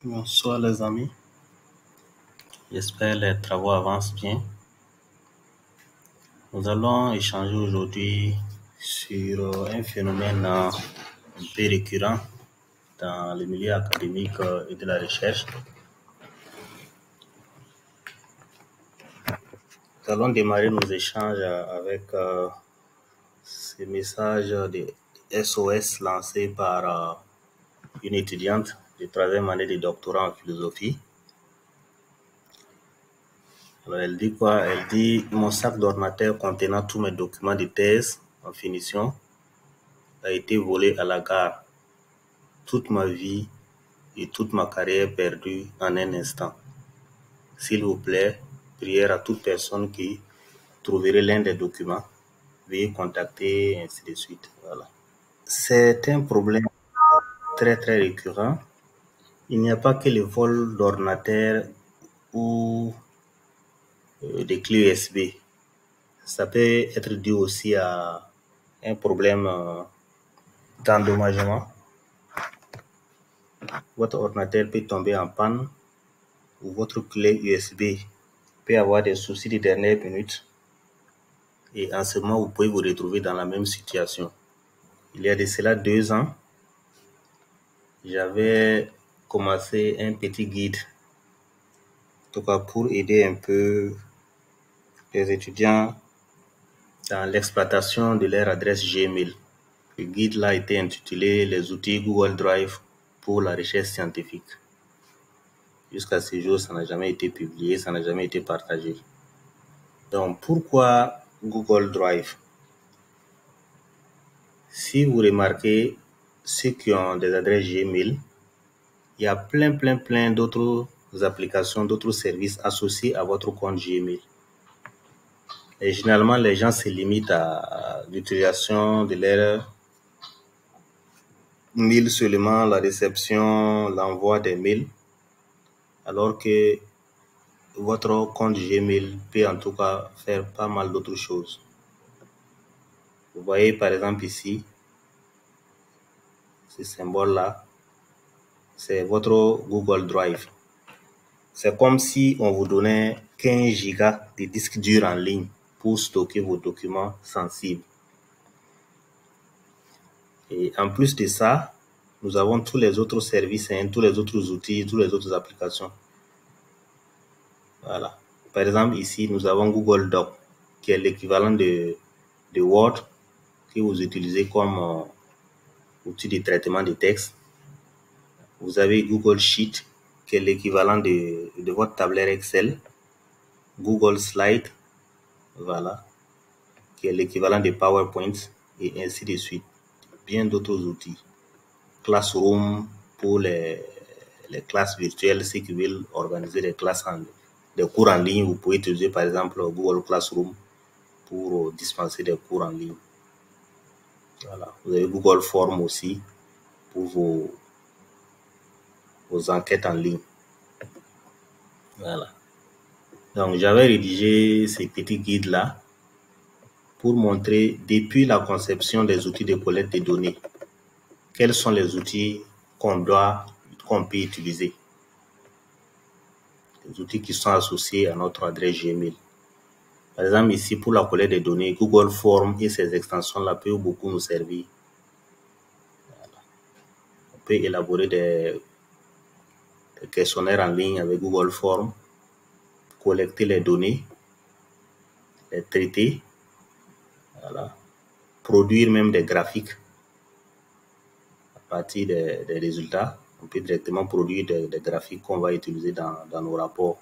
Bonsoir les amis, j'espère les travaux avancent bien. Nous allons échanger aujourd'hui sur un phénomène un peu récurrent dans le milieu académique et de la recherche. Nous allons démarrer nos échanges avec ces messages de SOS lancés par une étudiante de troisième année de doctorat en philosophie. Alors elle dit quoi? Elle dit: mon sac d'ordinateur contenant tous mes documents de thèse en finition a été volé à la gare. Toute ma vie et toute ma carrière perdue en un instant. S'il vous plaît, prière à toute personne qui trouverait l'un des documents. Veuillez contacter, et ainsi de suite. Voilà. C'est un problème très très récurrent. Il n'y a pas que le vol d'ordinateur ou des clés USB. Ça peut être dû aussi à un problème d'endommagement. Votre ordinateur peut tomber en panne ou votre clé USB peut avoir des soucis de dernière minute. Et en ce moment, vous pouvez vous retrouver dans la même situation. Il y a de cela 2 ans, j'avais commencé un petit guide, en tout cas pour aider un peu les étudiants dans l'exploitation de leur adresse Gmail. Le guide là était intitulé Les outils Google Drive pour la recherche scientifique. Jusqu'à ce jour, ça n'a jamais été publié, ça n'a jamais été partagé. Donc, pourquoi Google Drive? Si vous remarquez, ceux qui ont des adresses Gmail, il y a plein d'autres applications, d'autres services associés à votre compte Gmail. Et généralement, les gens se limitent à l'utilisation de leur mail seulement, la réception, l'envoi des mails, alors que votre compte Gmail peut en tout cas faire pas mal d'autres choses. Vous voyez par exemple ici, ce symbole-là, c'est votre Google Drive. C'est comme si on vous donnait 15 gigas de disque dur en ligne pour stocker vos documents sensibles. Et en plus de ça, nous avons tous les autres services, tous les autres outils, toutes les autres applications. Voilà. Par exemple, ici, nous avons Google Doc, qui est l'équivalent de Word que vous utilisez comme outil de traitement de texte. Vous avez Google Sheet, qui est l'équivalent de votre tablette Excel. Google Slide, voilà, qui est l'équivalent de PowerPoint, et ainsi de suite. Bien d'autres outils. Classroom pour les classes virtuelles, ceux qui veulent organiser des cours en ligne. Vous pouvez utiliser par exemple Google Classroom pour dispenser des cours en ligne. Voilà. Vous avez Google Form aussi pour vos enquêtes en ligne. Voilà. Donc j'avais rédigé ces petits guides-là pour montrer depuis la conception des outils de collecte de données, quels sont les outils qu'on peut utiliser. Les outils qui sont associés à notre adresse Gmail. Par exemple, ici, pour la collecte des données, Google Forms et ces extensions-là peuvent beaucoup nous servir. Voilà. On peut élaborer des questionnaires en ligne avec Google Forms, collecter les données, les traiter, voilà. Produire même des graphiques à partir des résultats. On peut directement produire des graphiques qu'on va utiliser dans nos rapports.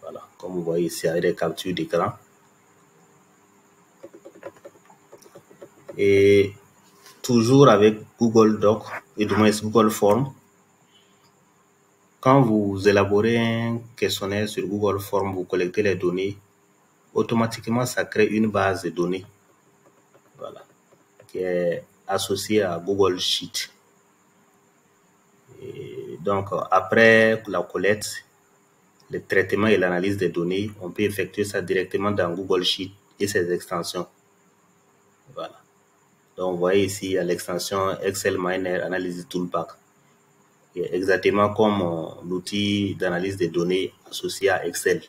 Voilà, comme vous voyez ici, avec des captures d'écran. Et toujours avec Google Doc, et du moins Google Form, quand vous élaborez un questionnaire sur Google Form, vous collectez les données, automatiquement ça crée une base de données, voilà, qui est associée à Google Sheet. Et donc après la collecte, le traitement et l'analyse des données, on peut effectuer ça directement dans Google Sheet et ses extensions. Voilà. Donc vous voyez ici, il y a l'extension Excel Miner Analysis Toolpack. exactement comme l'outil d'analyse des données associé à Excel.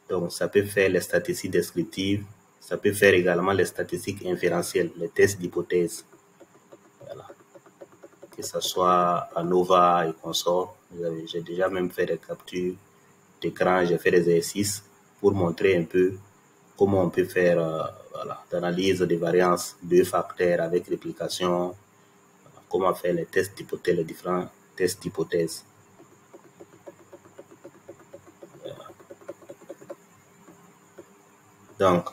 Donc, ça peut faire les statistiques descriptives, ça peut faire également les statistiques inférentielles, les tests d'hypothèse. Voilà. Que ce soit ANOVA et consorts. J'ai déjà même fait des captures d'écran, j'ai fait des exercices pour montrer un peu comment on peut faire l'analyse des variances de facteurs avec réplication, comment faire les tests d'hypothèse, les différents tests d'hypothèse. Donc,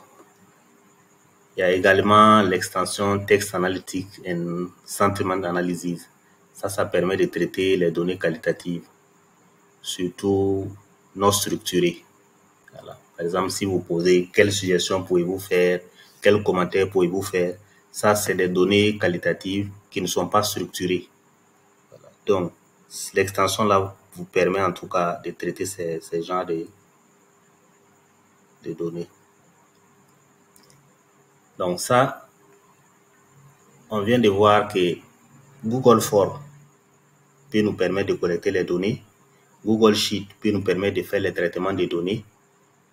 il y a également l'extension Text Analytic and Sentiment Analysis. Ça permet de traiter les données qualitatives, surtout non structurées. Voilà. Par exemple, si vous posez quelle suggestion pouvez-vous faire, quel commentaire pouvez-vous faire, ça c'est des données qualitatives qui ne sont pas structurées. Voilà. Donc, l'extension là vous permet en tout cas de traiter ces genres de données. Donc ça, on vient de voir que Google Form peut nous permettre de collecter les données. Google Sheet peut nous permettre de faire le traitement des données.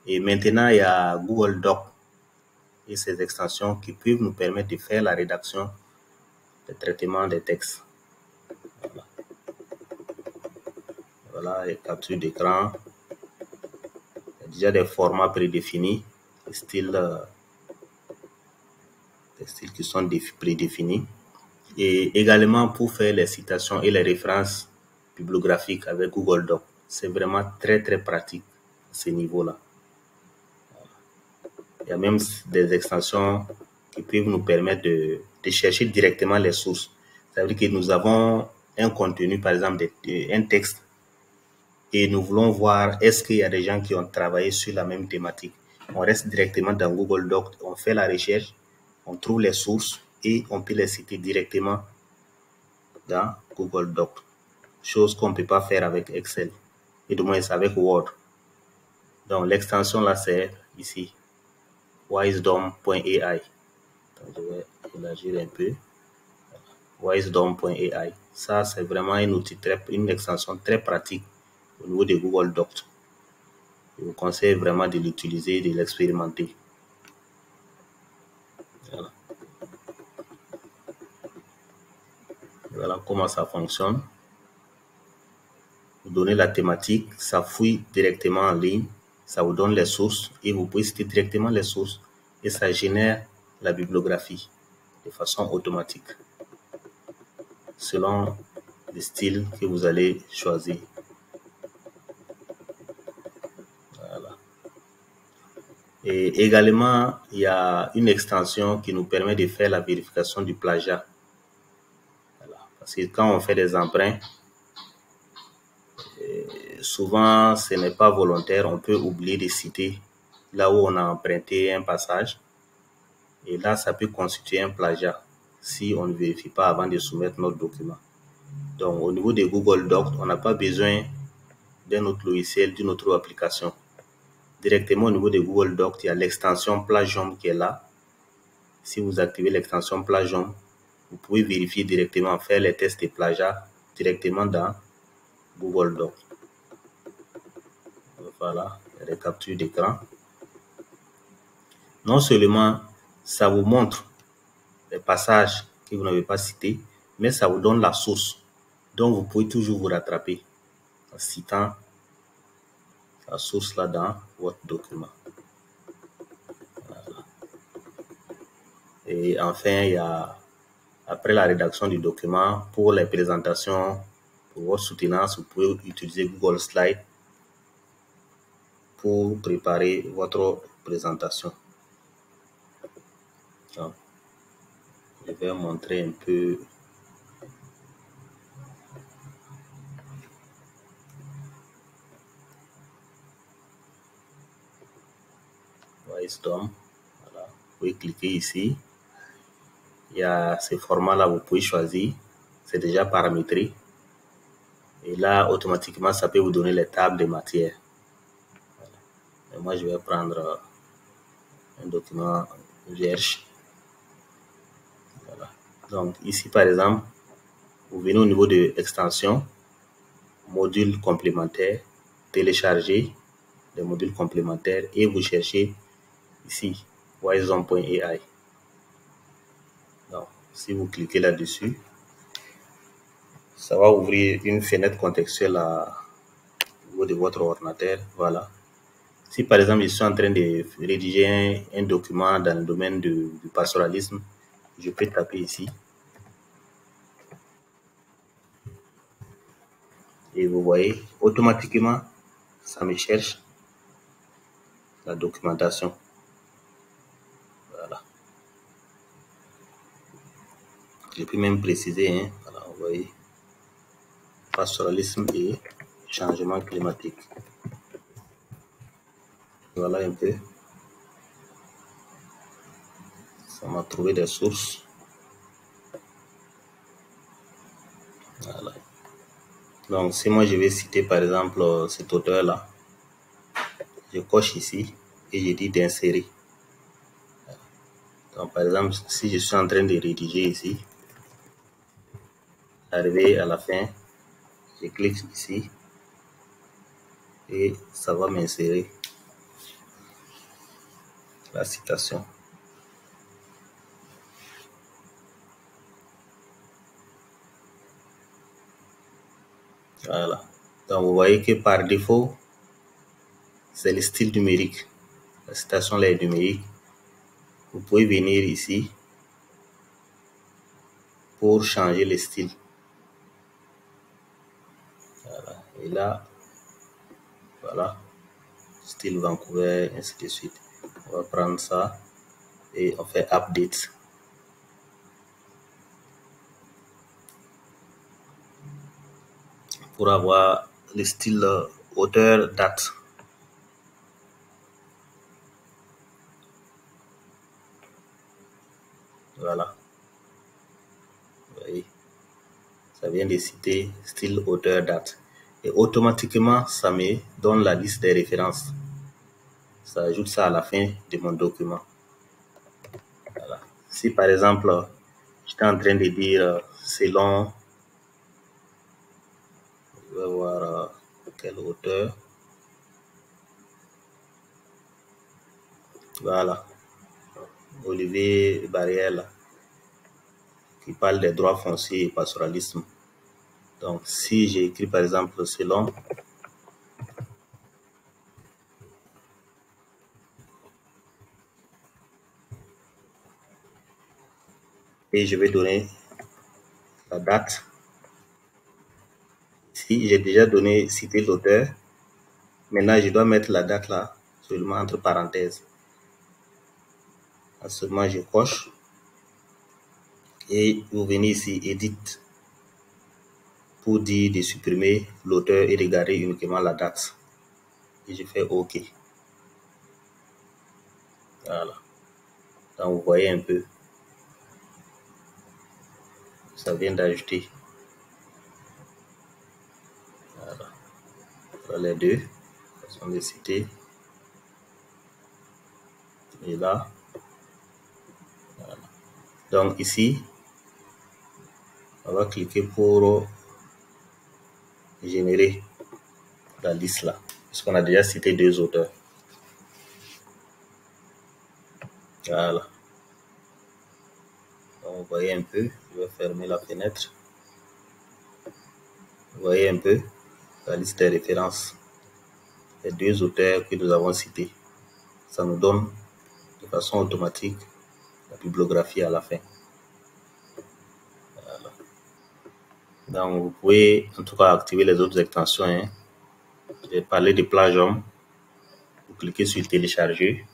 Et maintenant, il y a Google Doc et ses extensions qui peuvent nous permettre de faire la rédaction, le traitement des textes. Voilà les captures d'écran. Il y a déjà des formats prédéfinis, des styles qui sont prédéfinis. Et également pour faire les citations et les références bibliographiques avec Google Doc. C'est vraiment très très pratique à ce niveau-là. Il y a même des extensions qui peuvent nous permettre de chercher directement les sources. Ça veut dire que nous avons un contenu, par exemple, un texte, et nous voulons voir est-ce qu'il y a des gens qui ont travaillé sur la même thématique. On reste directement dans Google Doc, on fait la recherche, on trouve les sources et on peut les citer directement dans Google Doc. Chose qu'on ne peut pas faire avec Excel, et du moins avec Word. Donc l'extension là c'est ici, wisdom.ai. Je vais élargir un peu. Wisdom.ai. Ça c'est vraiment un outil une extension très pratique au niveau de Google Docs. Je vous conseille vraiment de l'utiliser, de l'expérimenter. Voilà. Voilà comment ça fonctionne. Vous donnez la thématique, ça fouille directement en ligne, ça vous donne les sources et vous pouvez citer directement les sources et ça génère la bibliographie de façon automatique selon le style que vous allez choisir. Voilà. Et également, il y a une extension qui nous permet de faire la vérification du plagiat. Voilà. Parce que quand on fait des emprunts, souvent ce n'est pas volontaire, on peut oublier de citer là où on a emprunté un passage. Et là, ça peut constituer un plagiat si on ne vérifie pas avant de soumettre notre document. Donc, au niveau de Google Docs, on n'a pas besoin d'un autre logiciel, d'une autre application. Directement au niveau de Google Docs, il y a l'extension Plagium qui est là. Si vous activez l'extension Plagium, vous pouvez vérifier directement, faire les tests de plagiat directement dans Google Docs. Voilà, il y a des captures d'écran. Non seulement ça vous montre les passages que vous n'avez pas cités, mais ça vous donne la source. Donc, vous pouvez toujours vous rattraper en citant la source là dans votre document. Voilà. Et enfin, il y a, après la rédaction du document, pour les présentations, pour votre soutenance, vous pouvez utiliser Google Slides pour préparer votre présentation. Donc, je vais montrer un peu. Wisdom. Voilà. Vous pouvez cliquer ici. Il y a ce format-là, vous pouvez choisir. C'est déjà paramétré. Et là, automatiquement, ça peut vous donner les tables de matière. Voilà. Et moi, je vais prendre un document vierge. Voilà. Donc, ici, par exemple, vous venez au niveau de extension. modules complémentaires, télécharger des modules complémentaires et vous cherchez ici Wizone.ai. Donc, si vous cliquez là-dessus, ça va ouvrir une fenêtre contextuelle au niveau de votre ordinateur. Voilà. Si par exemple, je suis en train de rédiger un document dans le domaine du pastoralisme, je peux taper ici. Et vous voyez, automatiquement, ça me cherche la documentation. Voilà. Je peux même préciser, hein, voilà, vous voyez, pastoralisme et changement climatique. Voilà un peu. Ça m'a trouvé des sources. Voilà. Donc, si moi je vais citer par exemple cet auteur-là, je coche ici et je dis d'insérer. Donc, par exemple, si je suis en train de rédiger ici, arrivé à la fin, je clique ici et ça va m'insérer la citation. Voilà. Donc, vous voyez que par défaut, c'est le style numérique. La citation là est numérique. Vous pouvez venir ici pour changer le style. Voilà. Et là, voilà, style Vancouver, ainsi de suite. On va prendre ça et on fait update. Pour avoir le style auteur date. Voilà. Vous voyez, ça vient de citer style auteur date. Et automatiquement, ça me donne la liste des références. Ça ajoute ça à la fin de mon document. Voilà. Si par exemple, j'étais en train de dire selon, je vais voir quel auteur. Voilà. Olivier Barrière, qui parle des droits fonciers et pastoralisme. Donc, si j'ai écrit par exemple selon, et je vais donner la date. Si j'ai déjà cité l'auteur, maintenant je dois mettre la date là, seulement entre parenthèses. En ce moment, je coche et vous venez ici, Edit, pour dire de supprimer l'auteur et de garder uniquement la date. Et je fais OK. Voilà. Donc, vous voyez un peu, ça vient d'ajouter. Voilà. Voilà les deux façons de citer. Et là, voilà. Donc ici, on va cliquer pour générer la liste là, puisqu'on a déjà cité deux auteurs. Voilà. Donc, vous voyez un peu, je vais fermer la fenêtre. Vous voyez un peu la liste des références. Les deux auteurs que nous avons cités. Ça nous donne de façon automatique la bibliographie à la fin. Voilà. Donc, vous pouvez en tout cas activer les autres extensions. Hein. J'ai parlé de Plagium. Vous cliquez sur télécharger.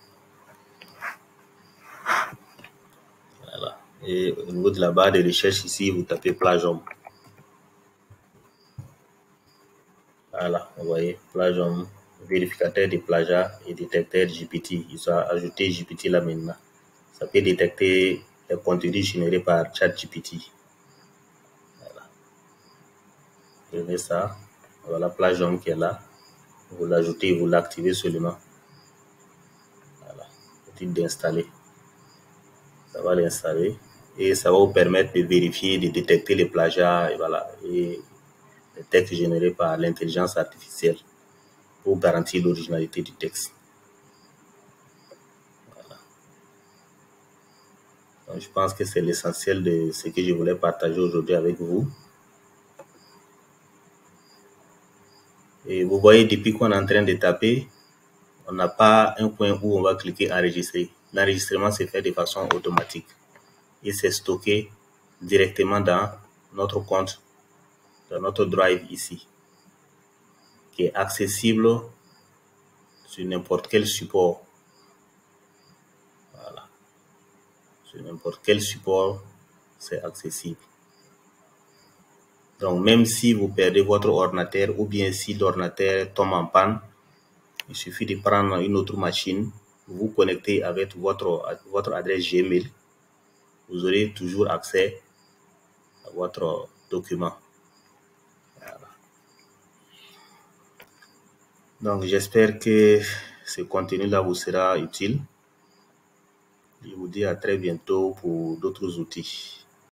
Voilà. Et au niveau de la barre de recherche ici, vous tapez Plagium. Voilà, vous voyez, Plagium, vérificateur de plagiat et détecteur GPT. Ils ont ajouté GPT là maintenant. Ça peut détecter les contenus générés par ChatGPT. Voilà. Prenez ça. Voilà, Plagium qui est là. Vous l'ajoutez, vous l'activez seulement. Voilà. Petit d'installer. Ça va l'installer. Et ça va vous permettre de vérifier, de détecter les plagiats. Et voilà. Et les textes générés par l'intelligence artificielle pour garantir l'originalité du texte. Voilà. Donc, je pense que c'est l'essentiel de ce que je voulais partager aujourd'hui avec vous. Et vous voyez, depuis qu'on est en train de taper, on n'a pas un point où on va cliquer enregistrer. L'enregistrement se fait de façon automatique et c'est stocké directement dans notre compte, dans notre drive ici, qui est accessible sur n'importe quel support. Voilà. Sur n'importe quel support, c'est accessible. Donc, même si vous perdez votre ordinateur ou bien si l'ordinateur tombe en panne, il suffit de prendre une autre machine, vous connecter avec votre adresse Gmail. Vous aurez toujours accès à votre document. Voilà. Donc, j'espère que ce contenu-là vous sera utile. Je vous dis à très bientôt pour d'autres outils.